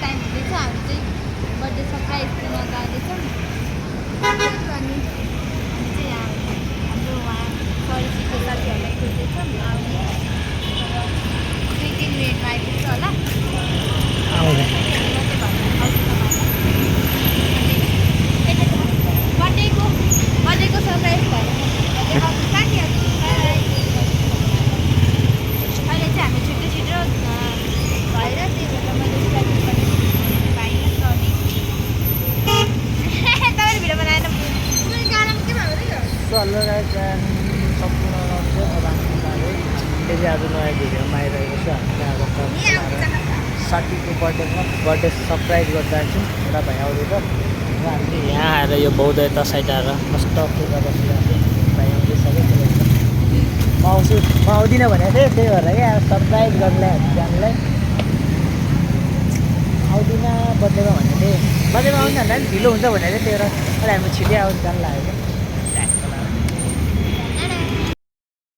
Time हुँदैछ हामी चाहिँ बर्थडे सरप्राइज दिन जाँदैछौँ अनि हामी चाहिँ यहाँ हाम्रो उहाँ परिचित साथीहरूलाई खोज्दैछौँ आउने 2-3 मिनटमा आइपुग्छ होला बर्थडेको सरप्राइज भएर अहिले चाहिँ हामी छिटो छिटो भएर त्यही भएर मैले स्ट्राइक पनि पाइनँ सरी तपाईँले भिडियो बनाएन गानामा के भयो सम्पूर्ण फेरि आज नयाँ भिडियोमा आइरहेको छ हामी अब साथीको बर्थडे सरप्राइज गर्न जान्छौँ एउटा भाइ आउँदैछ र हामीले यहाँ आएर यो बौद्ध यता साइड आएर मस्त पूजा बसिरहेको छ भाइ आउँदैछ म आउँछु म आउँदिनँ भनेको थिएँ त्यही भएर क्या सरप्राइज गर्नलाई हामी जानलाई आउँदिनँ बर्थडेमा भनेको थिएँ बर्थडेमा आउनु भन्दा पनि ढिलो हुन्छ भनेको थिएँ त्यही भएर अहिले हामी छिटै आउनु जानु लाग्यो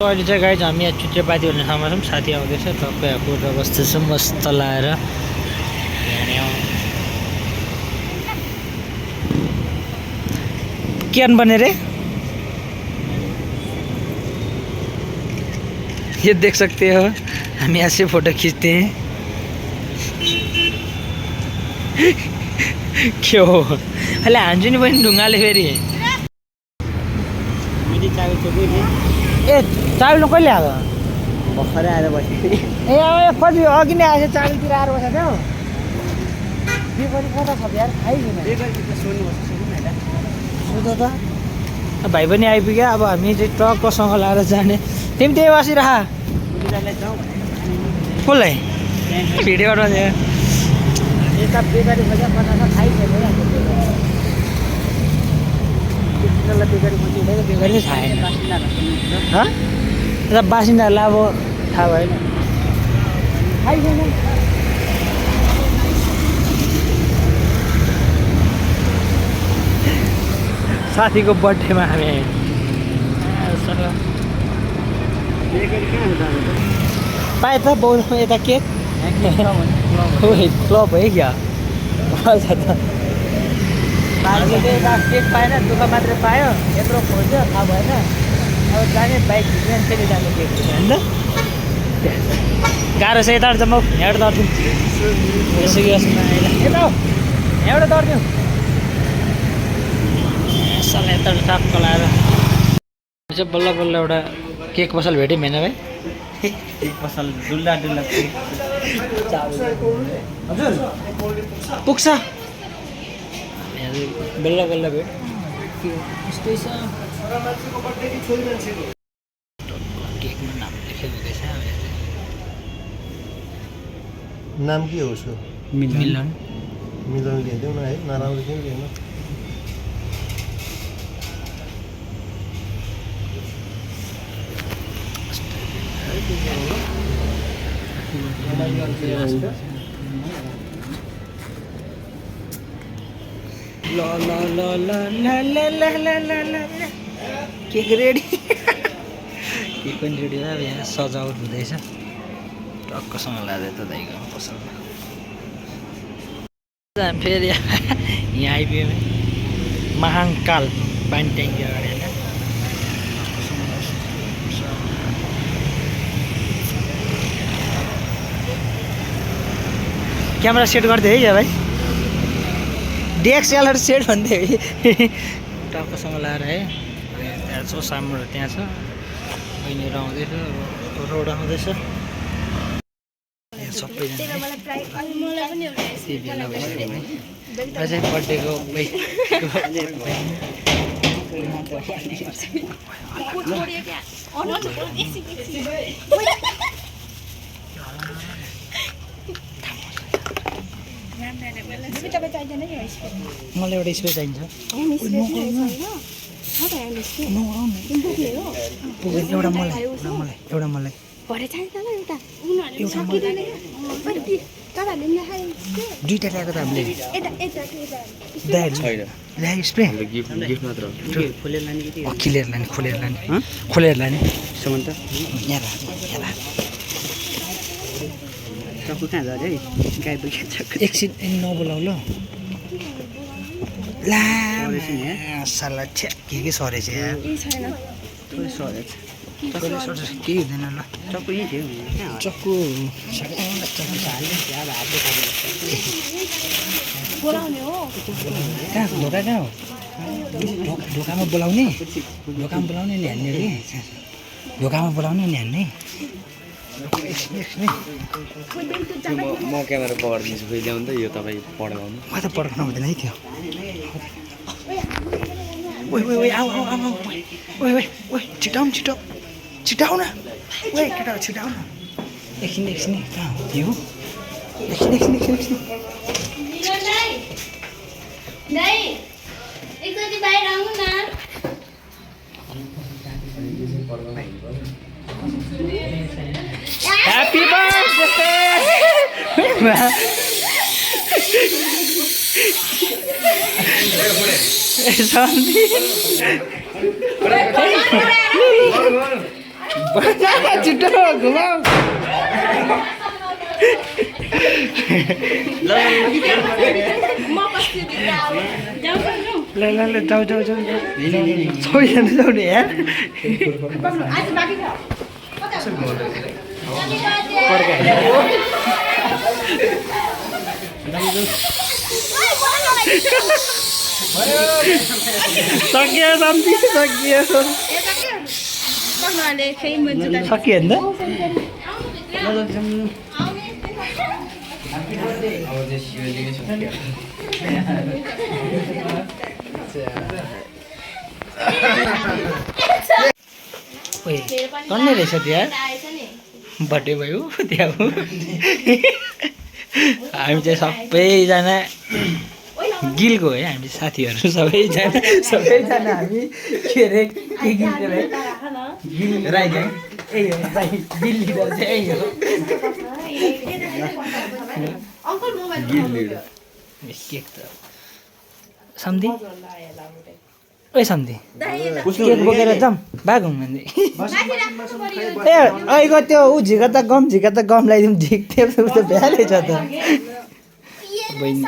अहिले चाहिँ गाइज हामी यहाँ चुच्चेपाती भन्ने ठाउँमा छौँ साथी आउँदैछ टक्कै पूजा बस्दैछौँ मस्त लाएर क्या बने रे ये देख सकते हो हम यहाँ से फोटो खींचते हैं क्यों अले हान्छु नि पनि ढुङ्गाले फेरि ए चाबी कहिले आएको भर्खरै आएर बसेँ ए अब कति अघि नै आएछ चाबीतिर आएर बसेको थियो बेकरी कता छ यार आइदिनु सोध त भाइ पनि आइपुग्यो अब हामी चाहिँ ट्रककोसँग लाएर जाने तिमी त्यही बसिरह कसलाई भिडियो गर्नु यता बेकरी खोजेर बनाएर खाइसक्यो बेकरी खोजी बेकरी खाएन यता बासिन्दाहरूलाई अब थाहा भएन खाइसकेन साथीको बर्थडेमा हामी पाएँ त बाउमा यता केक क्लब है क्या केक पाएन दुःख मात्रै पायो यत्रो खोज्यो थाहा भएन अब जाने बाइक खिच्ने फेरि जाने केक खिच्ने होइन त गाह्रो छ यताबाट चाहिँ म यहाँबाट दर्दिउँ यसो यता यहाँबाट दर्दिउँ साल यताबाट टाक्क लाएर चाहिँ बल्ल बल्ल एउटा केक पसल भेट्यौँ होइन भाइ केक पसल डुल्ला डुल्ला हजुर पुग्छ बल्ल बल्ल भेट यस्तै छ केकमा नाम लेखेको हुँदैछ नाम के हो उसको मिलन मिलन लेखिदेऊ न है नराम्रो केही लेख्नु ल ल ल ल ल ल ल ल ल ल केक रेडी केक पनि रेडी भयो अब यहाँ सजावट हुँदैछ टक्कसँग लाँदै त दाइको पसलमा फेरि यहाँ आइपुग्यो महाङ्काल पानी ट्याङ्की अगाडि होइन क्यामेरा सेट गरिदियो है क्या भाइ डिएक्सएलआर सेट भन्दै टक्कसँग लाएर है त्यहाँ छ सामने त्यहाँ छ बहिनीहरू आउँदैछ रोड आउँदैछ सबैजना बेला भइसक्यो अझै बर्थडेको मलाई एउटा स्प्रे चाहिन्छ एउटा मलाई दुईटा ल्याएको त हामीले स्प्रे खोलेर लाने चक्कु कहाँ झऱ्यो है गाई बोकेको चक्कु एकछिन नबोलाउ ल ला सरेछ नि साला छ्या के सरेछ यार थोरै सरेछ कसले सर्छ केही हुँदैन ल चक्कु यहीँ थियो कहाँ चक्कु कहाँ ढोका कहाँ हो ढोकामा बोलाउने ढोकामा बोलाउने नि हान्ने कि ढोकामा बोलाउने नि हान्ने म क्यामेरा पक्रिदिन्छु फेरि ल्याउनु त यो तपाईँ पढाउनु म त पड्काउनु हुँदैन है त्यो ओइ ओइ ओइ आऊ आऊ आऊ ओइ ओइ ओइ छिटाउ छिटाउ छिटाउ न ओइ केटा छिटाउ न एकछिन एकछिन कहाँ हो त्यो एकछिन एकछिन एकछिन एकछिन एकचोटि बाहिर आउनु न ह्यापी बर्थडे छिटो घुमाऊ ल ल ल जाऊ जाऊ जाऊ सबैजना जाऊ नि यार सकियो शान्ति सकियो सकियो नि ओए टन्ने रहेछ त्यहाँ बर्थडे भयो त्यहाँ हो हामी चाहिँ सबैजना गिलको है हामी साथीहरू सबैजना हामी के अरे के गिलको है गिल राई है यही हो गिल लिडर चाहिँ यही हो गिल लिडर केक त सम्धि ओइ सम्धि केक बोकेर जाऊँ भागौँ भन्दै ए अहिलेको त्यो ऊ झिका त गम लगाइदिउँ झिक त्यो त भ्याले छ त बहिनी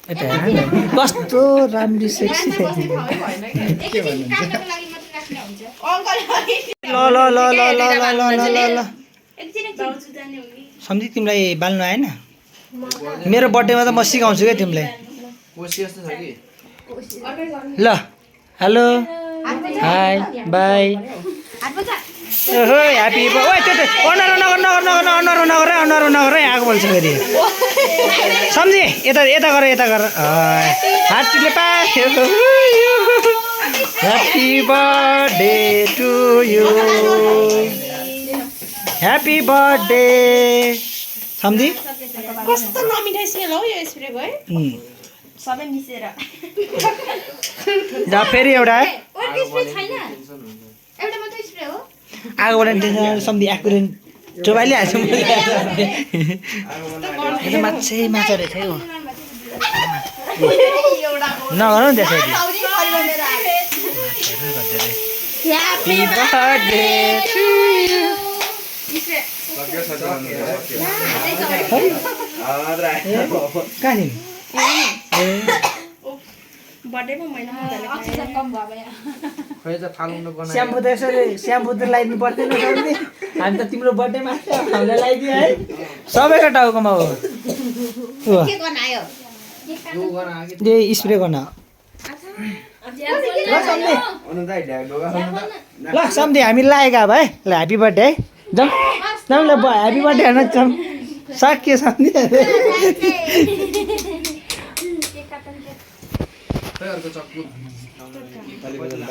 यता हेर न कस्तो राम्रो सेक्सी के भन्नुहुन्छ ल ल ल ल ल ल ल ल सम्झि तिमीलाई बाल्नु आएन मेरो बर्थडेमा त म सिकाउँछु क्या तिमीलाई ल हेलो हाई बाई ओहो ह्याप्पी ओए त्यो त नगर आएको बोल्छ फेरि सम्झि यता गर हातले पायो happy birthday to you happy birthday सम्झि कस्तो नमिठो स्मेल हो यो स्प्रे भयो सबै मिसेर जा फेरि एउटा आगोबाट सम्धि आएको चोबाइले हाल्छु माछा रहेछ है नगर नि त्यसरी ह्याप्पी बर्थडे टु यु कहाँ स्याम्पू त यसरी स्याम्पू त लगाइदिनु पर्दैन हामी त तिम्रो बर्थडेमा हामीलाई लगाइदियो है सबैको टाउकोमा हो स्प्रे गर्न ल सम्धि हामी लागेको अब है ल ह्याप्पी बर्थडे है जाउँ जाउँ ल ह्याप्पी बर्थडे हेर्न जाउँ सकियो सम्धि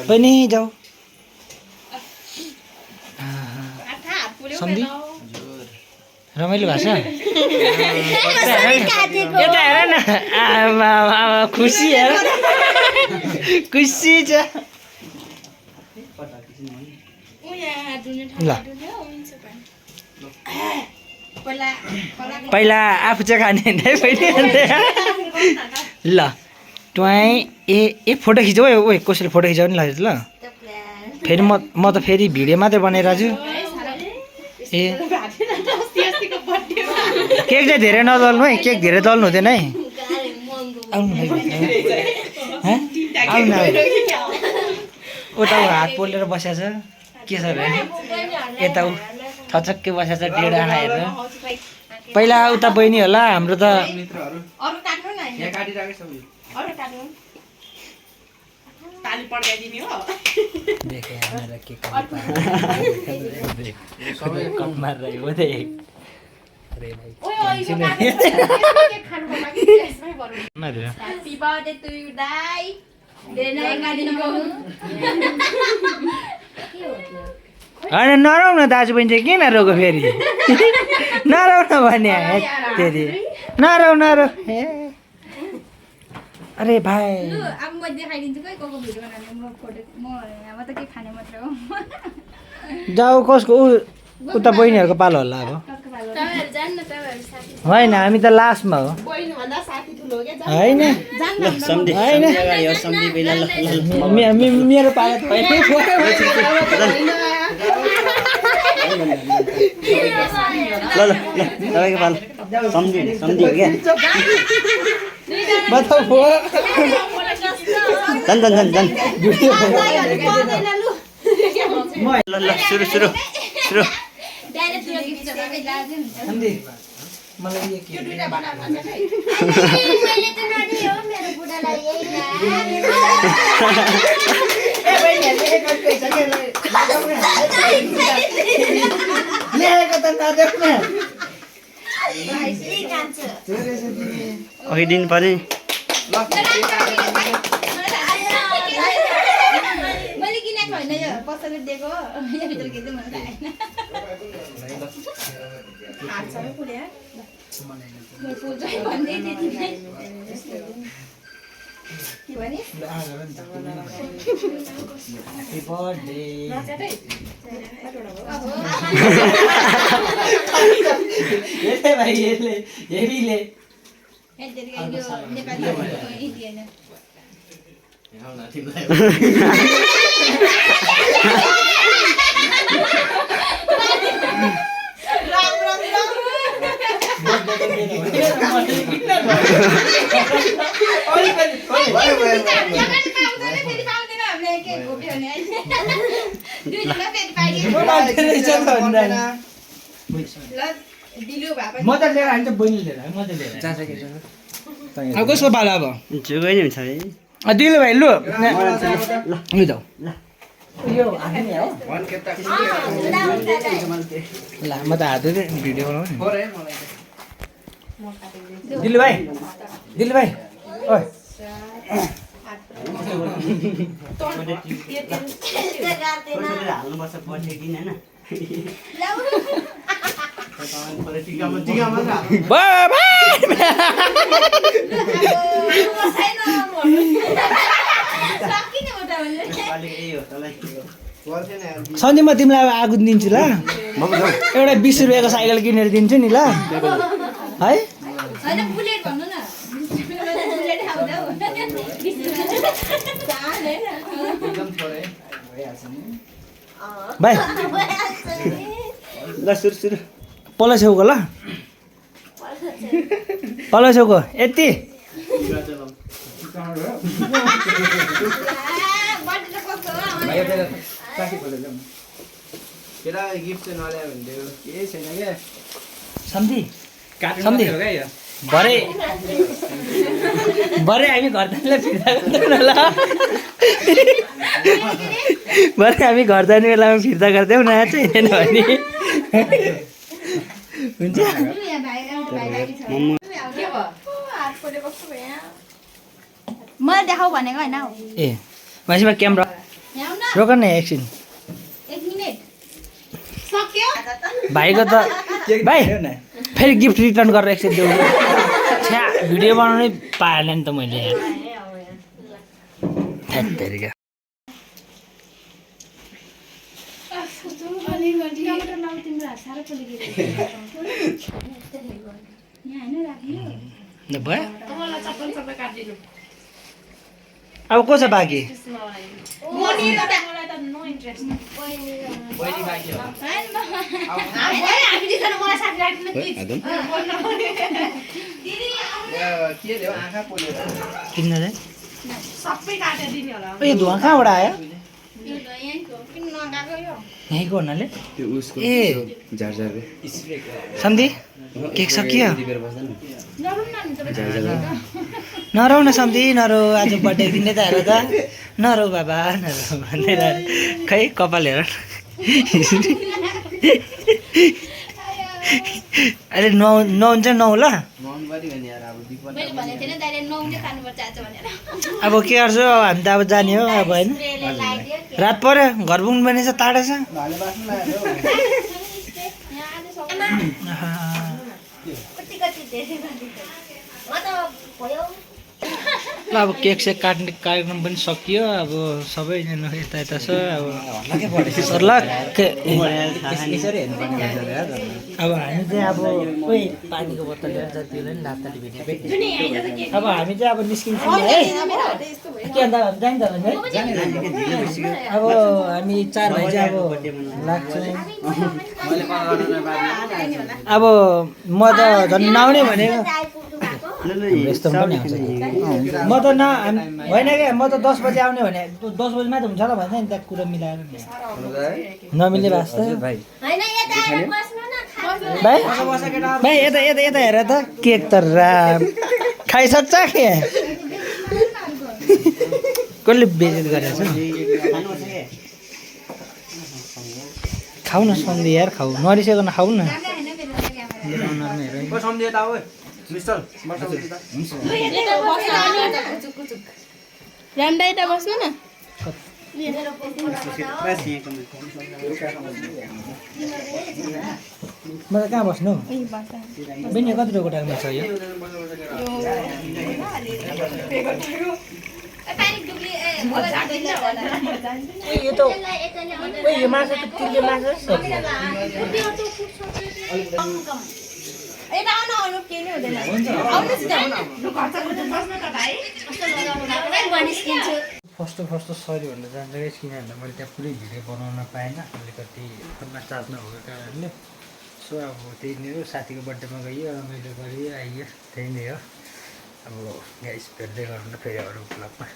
पनि जाऊ सम्धि रमाइलो भएको छ यता हेर न खुसी हेर खुसी छ ल पहिला आफू चाहिँ खाने होइन है पहिले ल ट्वाइ ए फोटो खिचौ है कसैले फोटो खिचाउ नि ल फेरि म त फेरि भिडियो मात्रै बनाइरहेको छु ए अस्तिको बर्थडेमा केक चाहिँ धेरै नदल्नु है केक धेरै दल्नु हुँदैन है आउनु आउनु उता हात पोलेर बसेको छ के छ रे यता थचक्कै बसेको छ डेढा खाएर पहिला उता बहिनी होला हाम्रो त अरु काट्नु न अरु काट्नु ताली पड्काइदिने हो देखे हामीलाई के सबै कप मारेर हो दे अरे भाइ ओइ यो केक खानु मन लाग्यो त्यसमै गरौँ Happy birthday to you, Dai. होइन नराउ न दाजु बहिनी चाहिँ किन रोको फेरि नराउ न भने फेरि नराउ नराउ अरे भाइ अब म देखाइदिन्छु है कोको भिडियो बनाउने म फोटो म त के खाने मात्र हो जाऊ कसको उता बहिनीहरूको पालो होला अब तपाईहरु जान्न तपाईहरु साथी होइन हामी त लास्टमा हो बहिनी भन्दा साथी ठुलो हो के होइन सम्धि होइन। अगाडि हो सम्धि बेला ल मेरो पालो त होइन ल तपाईँको पालो सम्धि सम्धि हो क्या झन् झन् झन् झन् ल ल सुरु सुरु सुरु डाइरेक्ट तुला गिफ्ट सबै लाजु मलाई यो के दुईटा बनाएर खान्छ है मैले त नदिए हो मेरो बुढालाई यही ल्याएको त नदेऊ न अघि दिन पनि मैले किनेको होइन यो पसलले दिएको हो यो भित्र के चाहिँ मलाई थाहा छैन म पुजा भन्दै थिएँ तिमीलाई के भने Happy birthday. यसले भाइ यसले हेरीले यो नेपाली इन्डियन म त लिएर आइन्छ बहिनी लिएर म त लिएर अब कसको पालो अब जुगै नै हुन्छ है दिलु भाइ लु लु जाऊ यो हाल्ने हो ल म त हात धुँदै भिडियो बनाउने दिलु भाइ ओइ हाल्नुपर्छ पढ्ने किन होइन सन्धि म तिमीलाई अब आगो दिन्छु ल एउटा 20 रुपियाँको साइकल किनेर दिन्छु नि ल है होइन बुलेट भन्नु न बुलेट आउँदा भाइ ल सुरु सुरु पल्लो छेउको ल पल्लो छेउको यति सम्धि भरे हामी घर जानेलाई फिर्ता गर्दैनौँ ल भरे हामी घर जाने बेलामा फिर्ता गर्दैनौँ न चाहिँदैन भने हुन्छ मलाई देखाऊ भनेको होइन हौ ए मान्छेमा क्यामेरा यहाँ रोक न एकछिन 1 मिनेट सक्यो भाइको त भाइ फेरि गिफ्ट रिटर्न गरेर एकछिन देऊ छ्या भिडियो बनाउनै पाएन नि त मैले थेत्तेरिका भयो मलाई चप्पल सबै काटिदिनु अब को छ बाँकी मलाई त नो इन्ट्रेस्ट किन्न चाहिँ सबै काटेर दिने होला यो धुवा कहाँबाट आयो यो त यहीँको किन नगाएको यो यहीँको हुनाले त्यो उसको ए झारझारको सन्धि केक सकियो टिपेर बस्दैन नरौँ न नि तपाईँ नरौ न सन्धि नरौ आज बर्थडे दिने त हेर त नरौ बाबा नरौ भनेर खै कपाल हेर अहिले नुहाउनु चाहिँ नुहाउ ल मैले भनेको थिएन दाइले नुहाउनै खानुपर्छ आज भनेर अब के गर्छु अब हामी त अब जाने हो अब होइन स्प्रेले लगाइदियो रात पर्यो घर पुग्नु पनि छ टाढा छ यहाँ आज कति कति धेरै म त भयो ल अब केक सेक काट्ने कार्यक्रम पनि सकियो अब सबैजना यता यता छ अब ल अब हामी चाहिँ अब कोही पानीको बोतल लिएर जतिलाई पनि लात्ताली भेट्यो अब हामी चाहिँ अब निस्किन्छौँ है के अन्त जान्छ भने अब हामी 4 भाइ चाहिँ अब लाग्छौँ अब म त झन् नआउने भनेको यस्तो पनि आउँछ म त होइन क्या म त 10 बजी आउने भने 10 बजीमा त हुन्छ ल भन्छ नि त्यहाँ कुरा मिलाएर नमिले वास्ता भाइ हैन यता आएर बस्नु न भाइ यता यता यता हेर त केक त खाइसक्छ के कसले बेइज्जत गरेछ खाऊ न सन्धि यार खाऊ नरिसेको खाऊ न रामदा यता बस्नु न म त कहाँ बस्नु बहिनी कति रुको टाइममा छ यो यो त यो माछा त तिर्के माछा यता आउन आउनु के नि हुँदैन आउनुहोस् न त भाइ फर्स्ट सरी भन्न चाहन्छु गाइस किनभने मैले त्यहाँ पुरै भिडियो बनाउन पाएन अलिकति फोनमा चार्ज नभएको कारणले सो अब त्यही नै हो साथीको बर्थडेमा गयो रमाइलो गऱ्यो आइयो त्यही नै हो अब गाइस भेट्दै गरौँ न फेरि अरू ब्लगमा